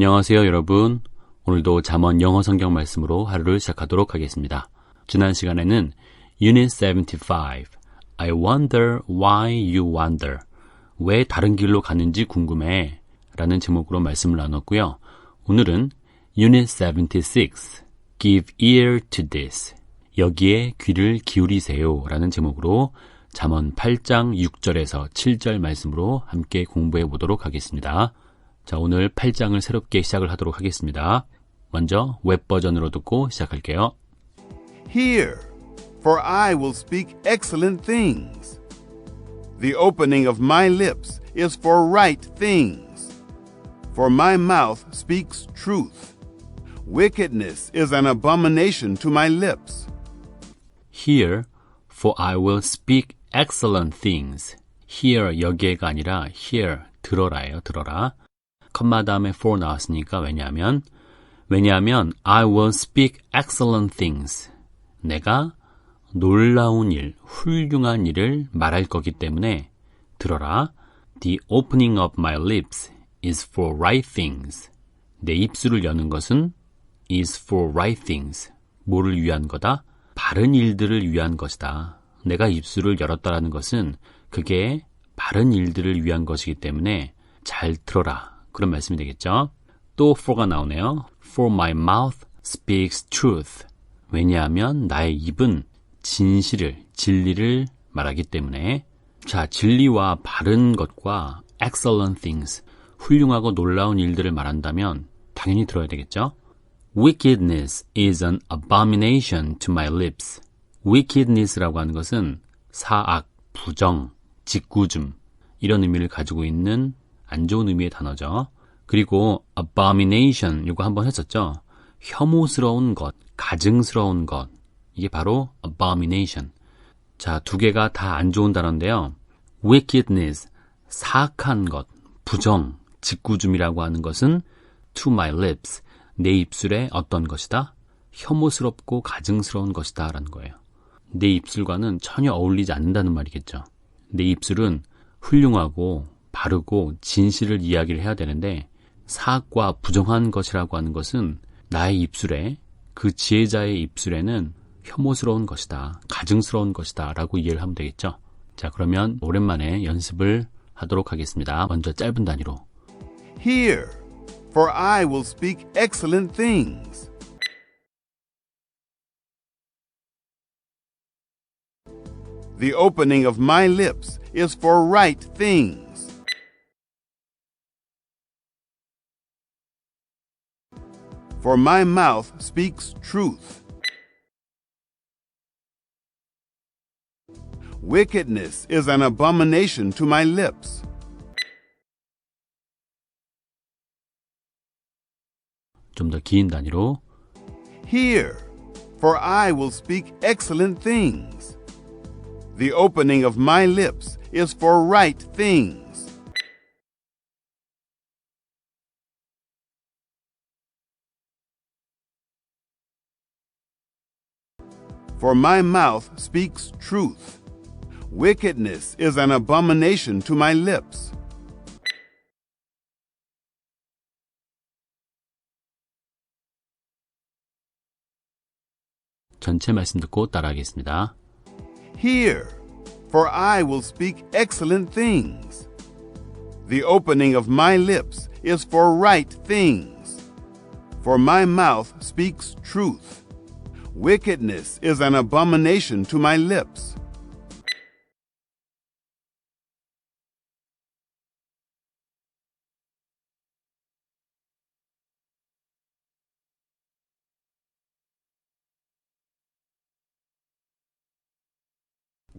안녕하세요, 여러분. 오늘도 잠언 영어 성경 말씀으로 하루를 시작하도록 하겠습니다. 지난 시간에는 Unit 75, I wonder why you wander. 왜 다른 길로 가는지 궁금해 라는 제목으로 말씀을 나눴고요. 오늘은 Unit 76, Give ear to this. 여기에 귀를 기울이세요 라는 제목으로 잠언 8장 6절에서 7절 말씀으로 함께 공부해 보도록 하겠습니다. 자, 오늘 8장을 새롭게 시작을 하도록 하겠습니다. 먼저 웹 버전으로 듣고 시작할게요. Hear, for I will speak excellent things. The opening of my lips is for right things. For my mouth speaks truth. Wickedness is an abomination to my lips. Hear, for I will speak excellent things. Hear, 여기에가 아니라 hear, 들어라예요, 들어라. 컴마 다음에 for 나왔으니까 왜냐하면 I will speak excellent things. 내가 놀라운 일, 훌륭한 일을 말할 거기 때문에 들어라. The opening of my lips is for right things. 내 입술을 여는 것은 is for right things. 뭐를 위한 거다? 바른 일들을 위한 것이다. 내가 입술을 열었다라는 것은 그게 바른 일들을 위한 것이기 때문에 잘 들어라. 그런 말씀이 되겠죠. 또 for가 나오네요. For my mouth speaks truth. 왜냐하면 나의 입은 진리를 말하기 때문에. 자, 진리와 바른 것과 excellent things, 훌륭하고 놀라운 일들을 말한다면 당연히 들어야 되겠죠. Wickedness is an abomination to my lips. Wickedness라고 하는 것은 사악, 부정, 짓궂음 이런 의미를 가지고 있는 안 좋은 의미의 단어죠. 그리고 abomination 이거 한번 했었죠. 혐오스러운 것, 가증스러운 것 이게 바로 abomination. 자, 두 개가 다 안 좋은 단어인데요. wickedness, 사악한 것, 부정, 짓궂음이라고 하는 것은 to my lips, 내 입술에 어떤 것이다? 혐오스럽고 가증스러운 것이다 라는 거예요. 내 입술과는 전혀 어울리지 않는다는 말이겠죠. 내 입술은 훌륭하고 바르고 진실을 이야기를 해야 되는데 사악과 부정한 것이라고 하는 것은 나의 입술에, 그 지혜자의 입술에는 혐오스러운 것이다, 가증스러운 것이다 라고 이해를 하면 되겠죠. 자, 그러면 오랜만에 연습을 하도록 하겠습니다. 먼저 짧은 단위로. Hear, for I will speak excellent things. The opening of my lips is for right things. For my mouth speaks truth. Wickedness is an abomination to my lips. 좀 더 긴 단위로. Hear, for I will speak excellent things. The opening of my lips is for right things. For my mouth speaks truth. Wickedness is an abomination to my lips. 전체 말씀 듣고 따라하겠습니다. Hear, for I will speak excellent things. The opening of my lips is for right things. For my mouth speaks truth. Wickedness is an abomination to my lips.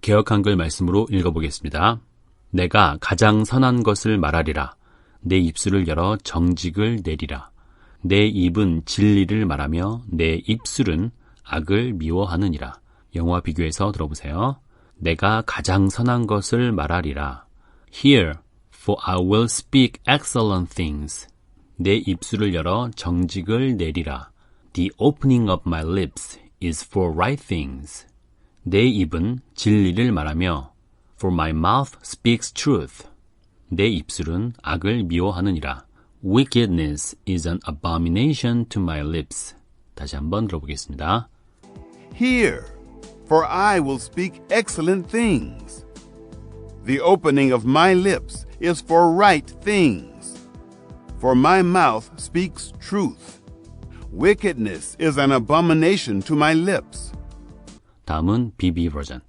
개역 한글 말씀으로 읽어보겠습니다. 내가 가장 선한 것을 말하리라. 내 입술을 열어 정직을 내리라. 내 입은 진리를 말하며 내 입술은 악을 미워하느니라. 영어와 비교해서 들어보세요. 내가 가장 선한 것을 말하리라. Hear, for I will speak excellent things. 내 입술을 열어 정직을 내리라. The opening of my lips is for right things. 내 입은 진리를 말하며 For my mouth speaks truth. 내 입술은 악을 미워하느니라. Wickedness is an abomination to my lips. 다시 한번 들어보겠습니다. Hear, for I will speak excellent things. The opening of my lips is for right things. For my mouth speaks truth. Wickedness is an abomination to my lips. 다음은 BB 버전.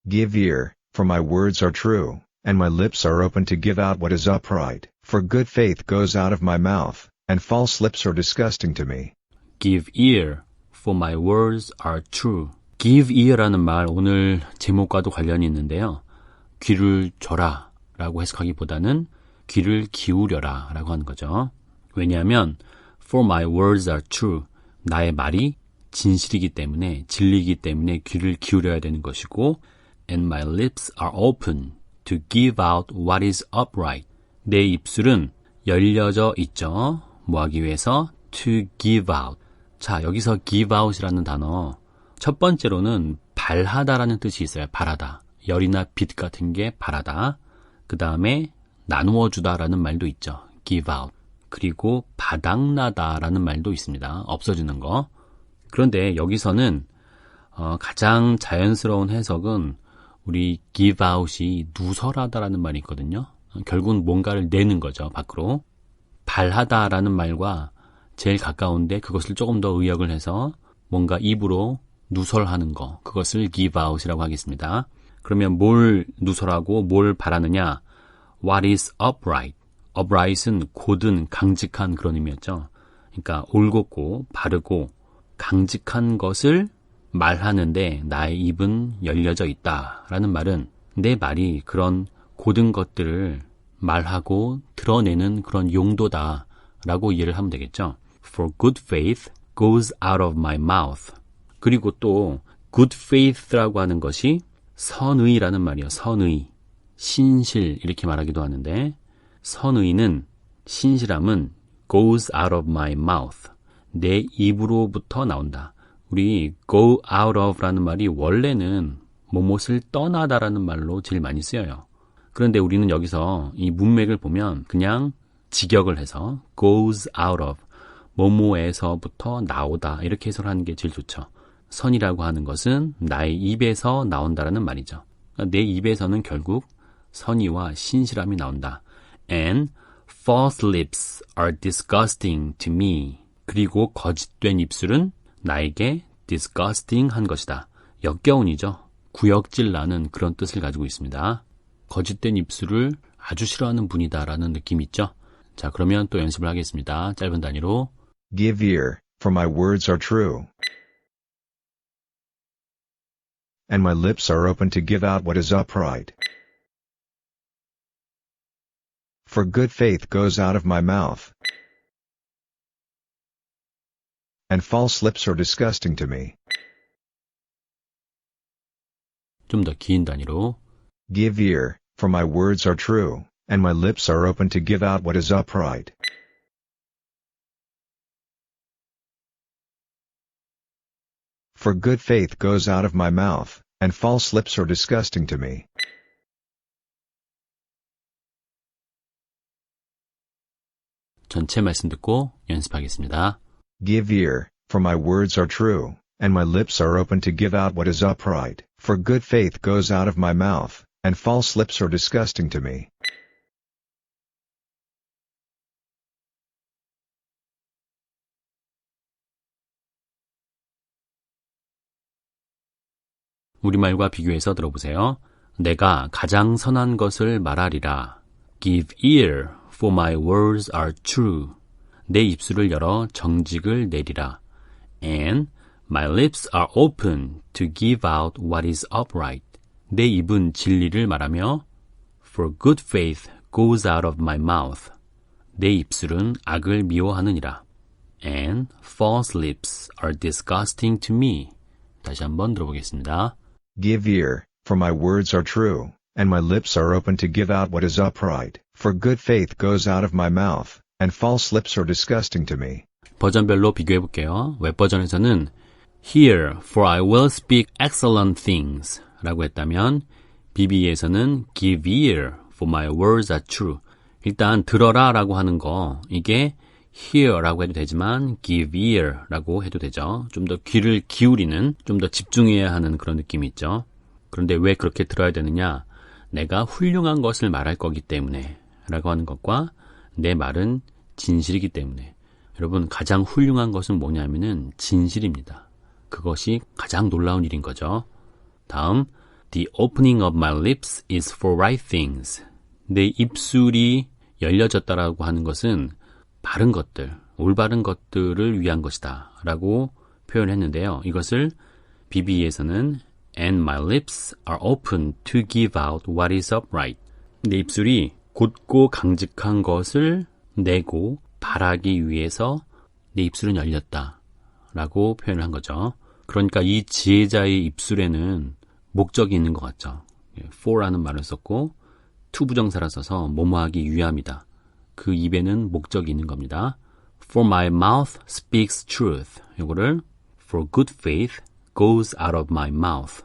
Give ear, for my words are true, and my lips are open to give out what is upright. For good faith goes out of my mouth, and false lips are disgusting to me. Give ear, for my words are true. Give ear라는 말 오늘 제목과도 관련이 있는데요. 귀를 줘라 라고 해석하기보다는 귀를 기울여라 라고 하는 거죠. 왜냐하면 For my words are true. 나의 말이 진실이기 때문에, 진리이기 때문에 귀를 기울여야 되는 것이고 And my lips are open to give out what is upright. 내 입술은 열려져 있죠. 뭐 하기 위해서? To give out. 자, 여기서 give out이라는 단어 첫 번째로는 발하다라는 뜻이 있어요. 발하다. 열이나 빛 같은 게 발하다. 그 다음에 나누어 주다라는 말도 있죠. give out. 그리고 바닥나다라는 말도 있습니다. 없어지는 거. 그런데 여기서는 가장 자연스러운 해석은 우리 give out이 누설하다라는 말이 있거든요. 결국은 뭔가를 내는 거죠. 밖으로. 발하다라는 말과 제일 가까운데 그것을 조금 더 의역을 해서 뭔가 입으로 누설하는 거. 그것을 give out이라고 하겠습니다. 그러면 뭘 누설하고 뭘 바라느냐? What is upright? upright은 곧은 강직한 그런 의미였죠. 그러니까 올곧고 바르고 강직한 것을 말하는데 나의 입은 열려져 있다라는 말은 내 말이 그런 고든 것들을 말하고 드러내는 그런 용도다라고 이해를 하면 되겠죠. For good faith goes out of my mouth. 그리고 또 good faith라고 하는 것이 선의라는 말이에요. 선의, 신실 이렇게 말하기도 하는데 선의는, 신실함은 goes out of my mouth. 내 입으로부터 나온다. 우리 go out of라는 말이 원래는 무엇을 떠나다라는 말로 제일 많이 쓰여요. 그런데 우리는 여기서 이 문맥을 보면 그냥 직역을 해서 goes out of, 뭐뭐에서부터 나오다 이렇게 해석하는 게 제일 좋죠. 선이라고 하는 것은 나의 입에서 나온다라는 말이죠. 그러니까 내 입에서는 결국 선의와 신실함이 나온다. And false lips are disgusting to me. 그리고 거짓된 입술은 나에게 disgusting 한 것이다. 역겨운이죠. 구역질 나는 그런 뜻을 가지고 있습니다. 거짓된 입술을 아주 싫어하는 분이다라는 느낌이 있죠. 자, 그러면 또 연습을 하겠습니다. 짧은 단위로. Give ear, for my words are true. And my lips are open to give out what is upright. For good faith goes out of my mouth. And false lips are disgusting to me. 좀 더 긴 단위로. Give ear, for my words are true, and my lips are open to give out what is upright. For good faith goes out of my mouth, and false lips are disgusting to me. 전체 말씀 듣고 연습하겠습니다. Give ear, for my words are true, and my lips are open to give out what is upright. For good faith goes out of my mouth, and false lips are disgusting to me. 우리말과 비교해서 들어보세요. 내가 가장 선한 것을 말하리라. Give ear, for my words are true. 내 입술을 열어 정직을 내리라. And my lips are open to give out what is upright. 내 입은 진리를 말하며 For good faith goes out of my mouth. 내 입술은 악을 미워하느니라. And false lips are disgusting to me. 다시 한번 들어보겠습니다. Give ear, for my words are true, and my lips are open to give out what is upright. For good faith goes out of my mouth, and false lips are disgusting to me. 버전별로 비교해 볼게요. 웹버전에서는 Hear, for I will speak excellent things 라고 했다면 BB에서는 Give ear, for my words are true. 일단 들어라 라고 하는 거, 이게 hear라고 해도 되지만 give ear라고 해도 되죠. 좀 더 귀를 기울이는, 좀 더 집중해야 하는 그런 느낌이 있죠. 그런데 왜 그렇게 들어야 되느냐? 내가 훌륭한 것을 말할 거기 때문에 라고 하는 것과 내 말은 진실이기 때문에. 여러분, 가장 훌륭한 것은 뭐냐면은 진실입니다. 그것이 가장 놀라운 일인 거죠. 다음, The opening of my lips is for right things. 내 입술이 열려졌다라고 하는 것은 바른 것들, 올바른 것들을 위한 것이다 라고 표현했는데요. 이것을 BBE에서는 And my lips are open to give out what is upright. 내 입술이 곧고 강직한 것을 내고 바라기 위해서 내 입술은 열렸다 라고 표현을 한 거죠. 그러니까 이 지혜자의 입술에는 목적이 있는 것 같죠. for라는 말을 썼고 to 부정사라 써서 뭐뭐하기 위함이다. 그 입에는 목적이 있는 겁니다. For my mouth speaks truth. 이거를 For good faith goes out of my mouth.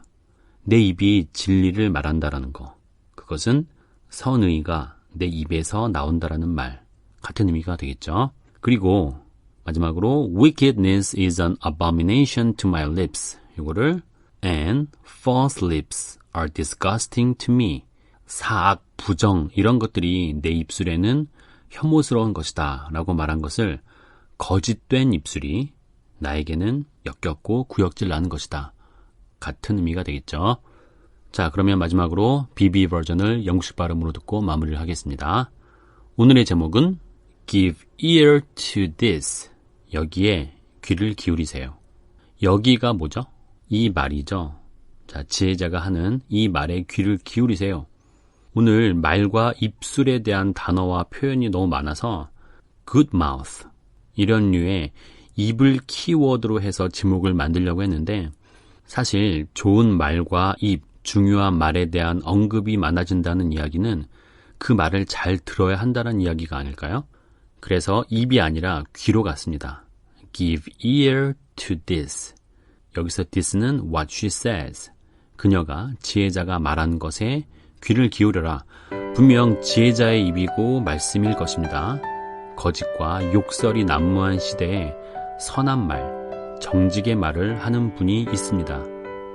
내 입이 진리를 말한다라는 거. 그것은 선의가 내 입에서 나온다라는 말. 같은 의미가 되겠죠. 그리고 마지막으로 Wickedness is an abomination to my lips. 이거를 And false lips are disgusting to me. 사악, 부정 이런 것들이 내 입술에는 혐오스러운 것이다 라고 말한 것을 거짓된 입술이 나에게는 역겹고 구역질 나는 것이다. 같은 의미가 되겠죠. 자, 그러면 마지막으로 BB 버전을 영국식 발음으로 듣고 마무리를 하겠습니다. 오늘의 제목은 Give ear to this. 여기에 귀를 기울이세요. 여기가 뭐죠? 이 말이죠. 자, 지혜자가 하는 이 말에 귀를 기울이세요. 오늘 말과 입술에 대한 단어와 표현이 너무 많아서 good mouth 이런 류의 입을 키워드로 해서 제목을 만들려고 했는데 사실 좋은 말과 입, 중요한 말에 대한 언급이 많아진다는 이야기는 그 말을 잘 들어야 한다는 이야기가 아닐까요? 그래서 입이 아니라 귀로 갔습니다. Give ear to this. 여기서 this는 what she says. 그녀가 지혜자가 말한 것에 귀를 기울여라. 분명 지혜자의 입이고 말씀일 것입니다. 거짓과 욕설이 난무한 시대에 선한 말, 정직의 말을 하는 분이 있습니다.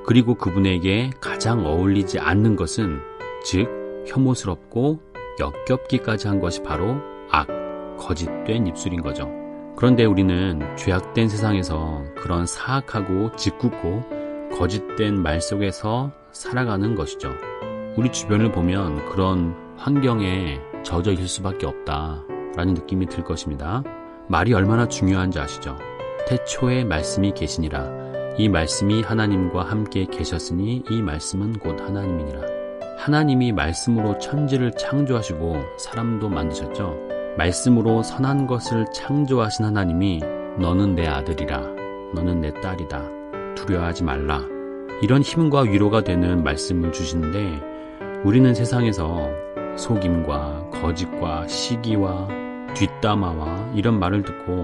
그리고 그분에게 가장 어울리지 않는 것은 즉 혐오스럽고 역겹기까지 한 것이 바로 악, 거짓된 입술인 거죠. 그런데 우리는 죄악된 세상에서 그런 사악하고 짓궂고 거짓된 말 속에서 살아가는 것이죠. 우리 주변을 보면 그런 환경에 젖어 있을 수밖에 없다라는 느낌이 들 것입니다. 말이 얼마나 중요한지 아시죠? 태초에 말씀이 계시니라. 이 말씀이 하나님과 함께 계셨으니 이 말씀은 곧 하나님이니라. 하나님이 말씀으로 천지를 창조하시고 사람도 만드셨죠. 말씀으로 선한 것을 창조하신 하나님이 너는 내 아들이라, 너는 내 딸이다, 두려워하지 말라. 이런 힘과 위로가 되는 말씀을 주시는데 우리는 세상에서 속임과 거짓과 시기와 뒷담화와 이런 말을 듣고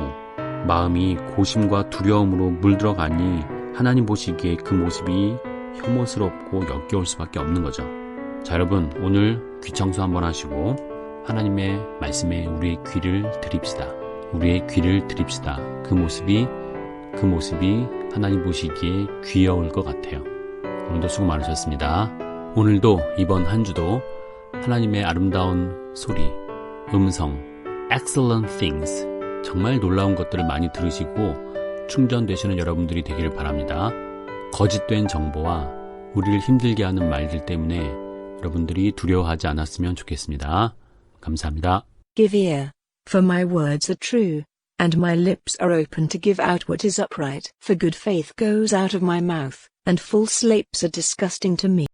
마음이 고심과 두려움으로 물들어가니 하나님 보시기에 그 모습이 혐오스럽고 역겨울 수밖에 없는 거죠. 자, 여러분 오늘 귀 청소 한번 하시고 하나님의 말씀에 우리의 귀를 드립시다. 우리의 귀를 드립시다. 그 모습이 하나님 보시기에 귀여울 것 같아요. 오늘도 수고 많으셨습니다. 오늘도 이번 한 주도 하나님의 아름다운 소리, 음성, excellent things, 정말 놀라운 것들을 많이 들으시고 충전되시는 여러분들이 되기를 바랍니다. 거짓된 정보와 우리를 힘들게 하는 말들 때문에 여러분들이 두려워하지 않았으면 좋겠습니다. 감사합니다. Give ear, for my words are true, and my lips are open to give out what is upright. For good faith goes out of my mouth, and false lips are disgusting to me.